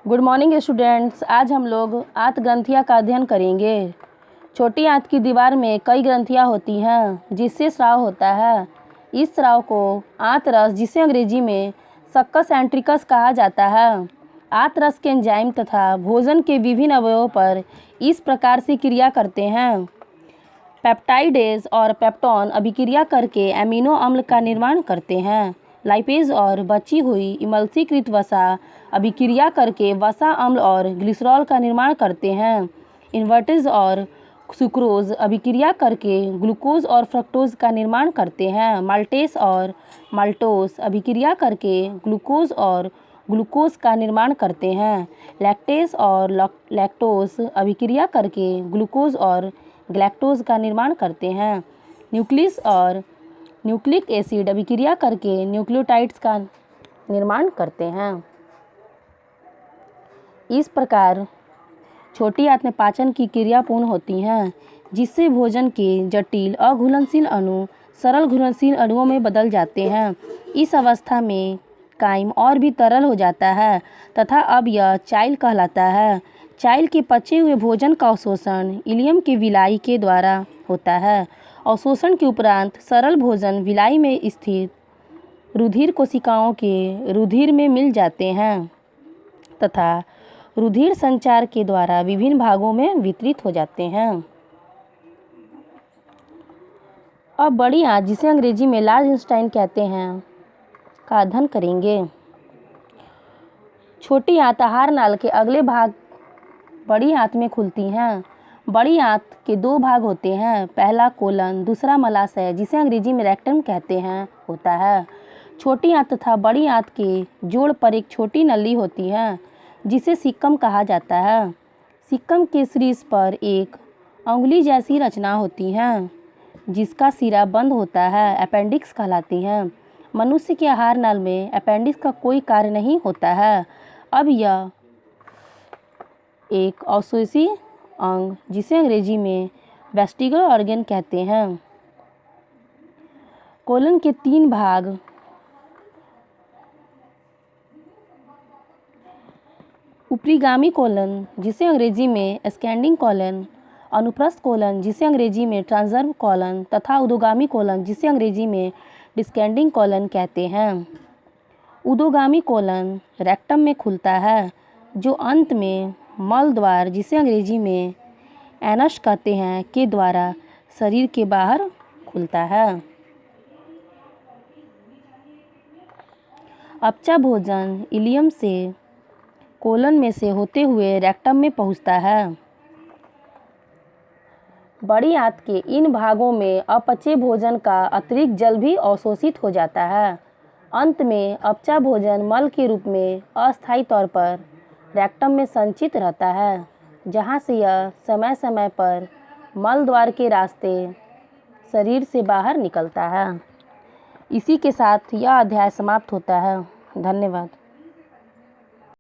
Good morning students. आज हम लोग आंत ग्रंथियाँ का अध्ययन करेंगे। छोटी आंत की दीवार में कई ग्रंथियाँ होती हैं जिससे स्राव होता है। इस स्राव को आंत रस, जिसे अंग्रेजी में सक्कस एंट्रिकस कहा जाता है, आंत रस के एंजाइम तथा भोजन के विभिन्न अवयवों पर इस प्रकार से क्रिया करते हैं। पेप्टाइडेज और पेप्टोन अभिक्रिया करके एमिनो अम्ल का निर्माण करते हैं। लाइपेज और बची हुई इमल्सीकृत वसा अभिक्रिया करके वसा अम्ल और ग्लिसरॉल का निर्माण करते हैं। इन्वर्टेज और सुक्रोज अभिक्रिया करके ग्लूकोज और फ्रक्टोज का निर्माण करते हैं। माल्टेस और माल्टोस अभिक्रिया करके ग्लूकोज और ग्लूकोज का निर्माण करते हैं। लैक्टेस और लैक्टोस अभिक्रिया करके ग्लूकोज और ग्लैक्टोज का निर्माण करते हैं। न्यूक्लियस और न्यूक्लिक एसिड अभिक्रिया करके न्यूक्लियोटाइड्स का निर्माण करते हैं। इस प्रकार छोटी आंत में पाचन की क्रिया पूर्ण होती हैं, जिससे भोजन के जटिल अघुलनशील अणु सरल घुलनशील अणुओं में बदल जाते हैं। इस अवस्था में काइम और भी तरल हो जाता है तथा अब यह चाइल कहलाता है। चाइल के पचे हुए भोजन का अवशोषण इलियम के विलाई के द्वारा होता है। अवशोषण के उपरांत सरल भोजन विलाई में स्थित रुधिर कोशिकाओं के रुधिर में मिल जाते हैं तथा रुधिर संचार के द्वारा विभिन्न भागों में वितरित हो जाते हैं। अब बड़ी आंत, जिसे अंग्रेजी में लार्ज इंटेस्टाइन कहते हैं, का अध्ययन करेंगे। छोटी आंत आहार नाल के अगले भाग बड़ी आंत में खुलती हैं। बड़ी आंत के दो भाग होते हैं, पहला कोलन, दूसरा मलाशय, जिसे अंग्रेजी में रेक्टम कहते हैं, होता है। छोटी आंत तथा बड़ी आंत के जोड़ पर एक छोटी नली होती है जिसे सिक्कम कहा जाता है। सिक्कम के शीर्ष पर एक अंगुली जैसी रचना होती है जिसका सिरा बंद होता है, अपेंडिक्स कहलाती है। मनुष्य के आहार नाल में अपेंडिक्स का कोई कार्य नहीं होता है। अब यह एक अवशोषी अंग, जिसे अंग्रेजी में वेस्टिबुलर ऑर्गन कहते हैं। कोलन के तीन भाग ऊपरीगामी कोलन, जिसे अंग्रेजी में स्कैंडिंग कोलन, अनुप्रस्थ कोलन, जिसे अंग्रेजी में ट्रांसवर्स कोलन, तथा उदोगामी कोलन, जिसे अंग्रेजी में डिस्केंडिंग कोलन कहते हैं। उदोगामी कोलन रेक्टम में खुलता है, जो अंत में मल द्वार, जिसे अंग्रेजी में एनस कहते हैं, के द्वारा शरीर के बाहर खुलता है। अपचा भोजन इलियम से कोलन में से होते हुए रेक्टम में पहुंचता है। बड़ी आंत के इन भागों में अपचे भोजन का अतिरिक्त जल भी अवशोषित हो जाता है। अंत में अपचा भोजन मल के रूप में अस्थायी तौर पर रेक्टम में संचित रहता है, जहां से यह समय समय पर मल द्वार के रास्ते शरीर से बाहर निकलता है। इसी के साथ यह अध्याय समाप्त होता है। धन्यवाद।